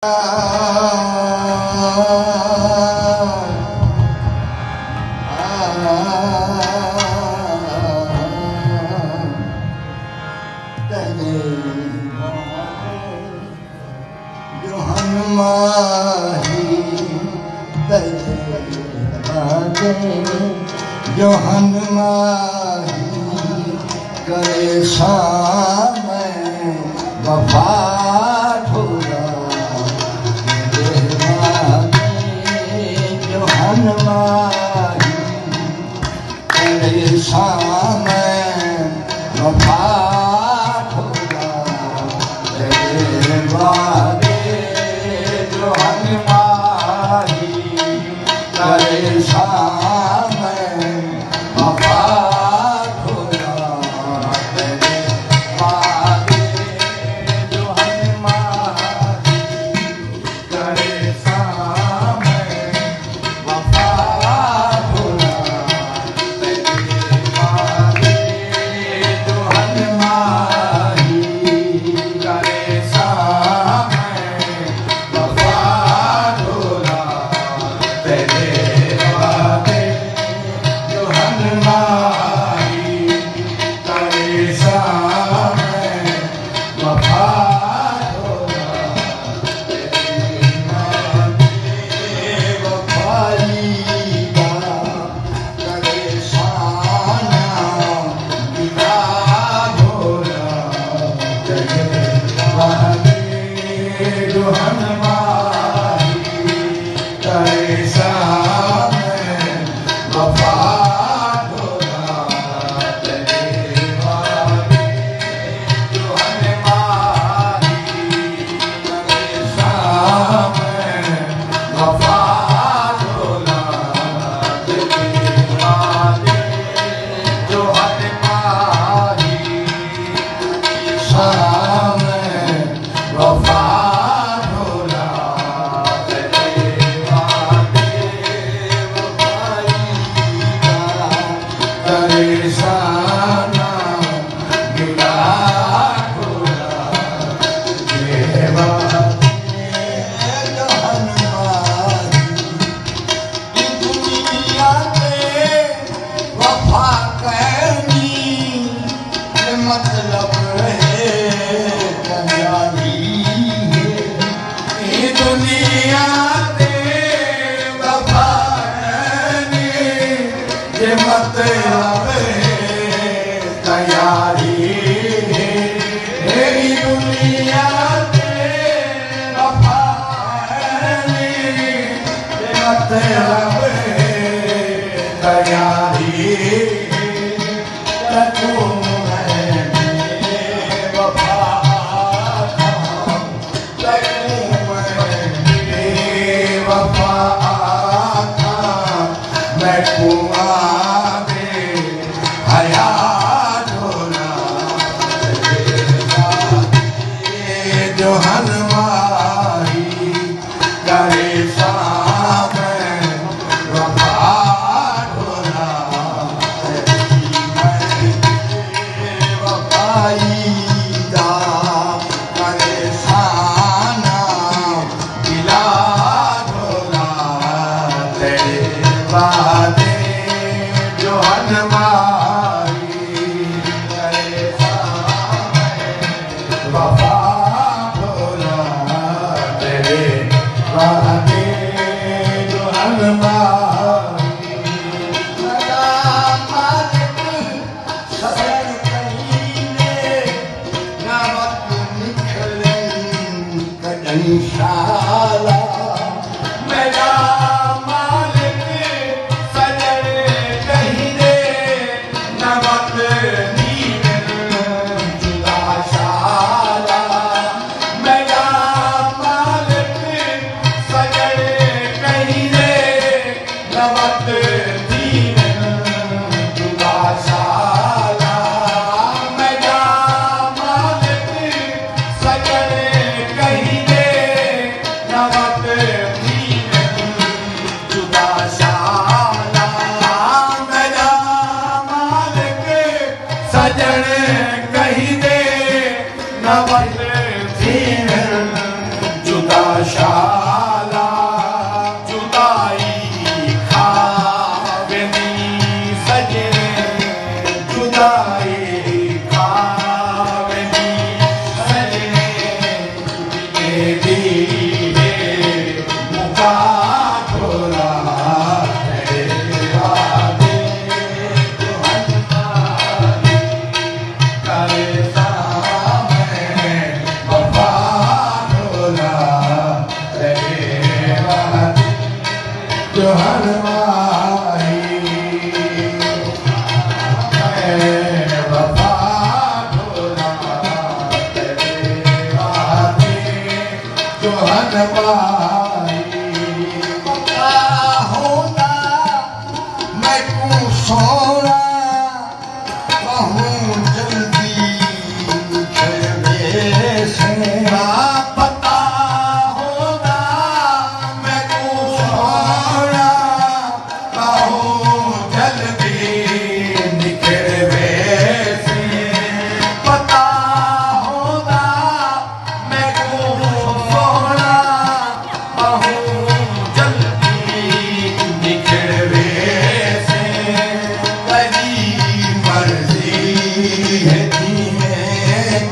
जो हनुमाही करे शाम वफा ठोरा जो हनुमाही करे शाम वफा ठोरा जो हनुमाही करे शाम मुका ढोला तेरे वादे जो हनुमानी करे सामने वफा ढोला तेरे वादे जो हनुमानी वफा ढोला तेरे वादे जो हनुमानी पता होता मैं तू सोना कहूँ जल्दी तेरे से पता होता मैं तू सोना कहूँ जल्दी निकलवे से पता होता मैं तू सोना कहूँ जल्दी निकलवे से तेरी मर्जी है जीने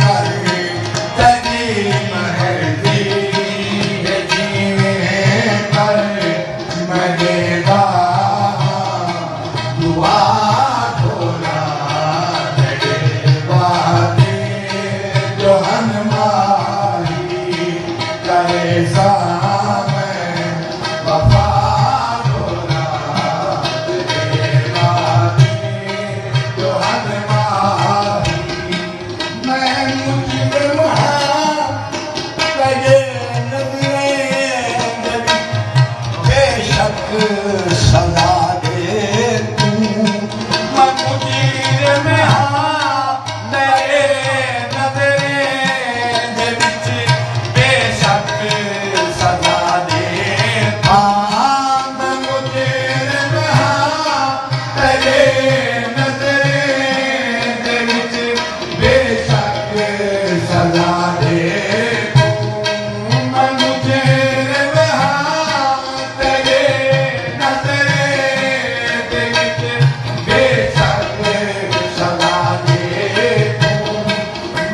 कर तेरी मर्जी है जीने कर मैं देगा दुआ ढोला तेरे वादे जो हनुमानी करे सामने वफा ढोला तेरे वादे जो हनुमानी मैं मुझे वहाँ लगे नजरें बेशक सदा दे तू मैं मुझे में हाँ नए नजरे दे विच बेशक सदा दे हाँ मैं मुझे में हाँ नए नजरे दे विच बेशक सदा दे मैं मुझे में हाँ तेरे नजरे दे विच बेशक सदा दे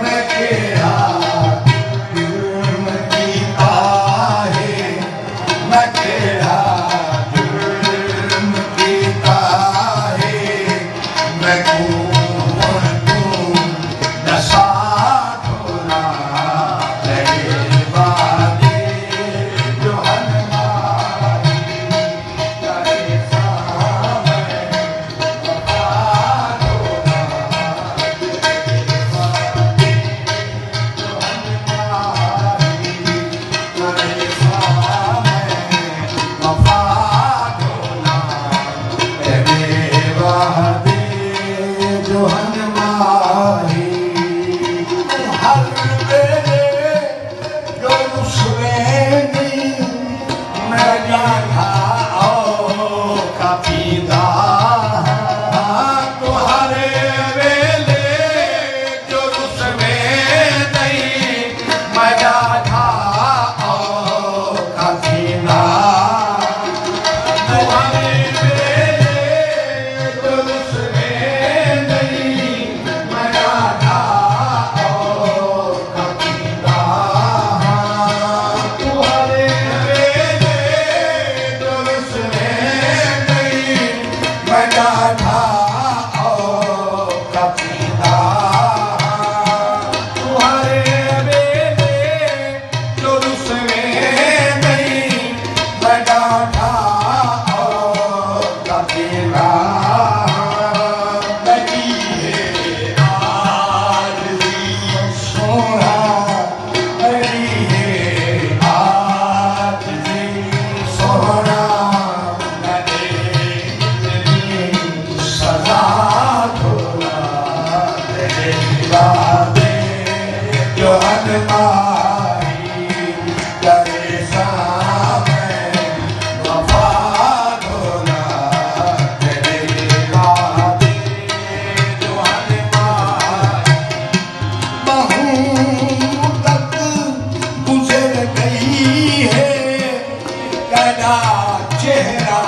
मैं तेरा जुर्म कीता है मैं तेरा जुर्म कीता है मैं कौन तू दसा ढोला तेरे वादे जो हनुमानी करे सामने वफा ढोला तेरे वादे जो हनुमानी करे सामने वफा ढोला तेरे वादे जो हनुमानी हर वेले जो रुसवेनी मैं जागा ओ कपीदा तो हर वेले जो रुसवेनी मैं जागा ओ कपीदा तो हर वेले जो रुसवेनी मैं जागा ओ कपीदा तू हर वेले जो रुसवेनी मैं जागा ओ कपीदा तू हर वेले जो रुसवेनी मैं जागा ओ कपीदा लगी है आरज़ी सोना लगी है आरज़ी सोना लगे तेरी सजा ढोला तेरे वादे जो हनुमानी करे सामने वफा ढोला तेरे वादे जो हनुमानी बहु तक गुजर गई है तेरा चेहरा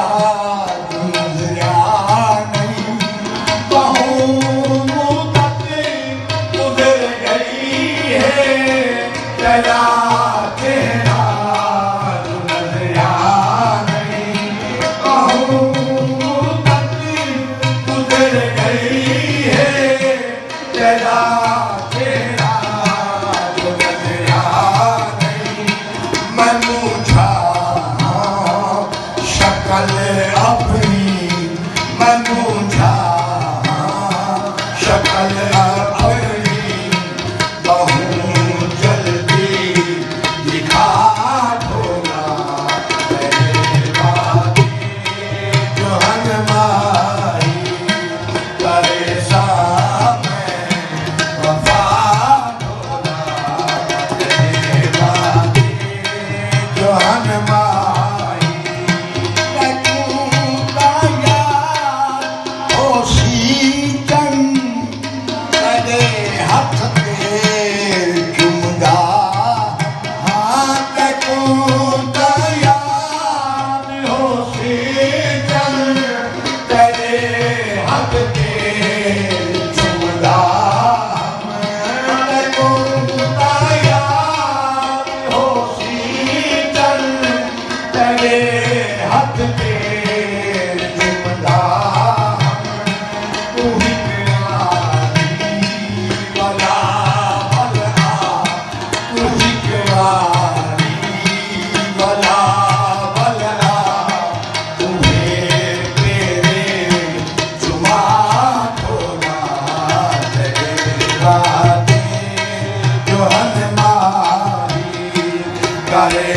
गुजरा नहीं बहु तक गुजर गई है तेरा चेहरा मूझा शकल अपनी मैं मूझा शकल अपनी बहुत जल्दी दिखा ढोला तेरे बाती जो हनुमाई करे सामने वफा ढोला तेरे बाती जो हनुमाई हाथ पे जुमदा तू ही प्यारी वाला वाला तू ही प्यारी वाला वाला तुम्हें तेरे जुमा खोला तेरे बातें जो हनुमारी करे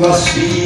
वसी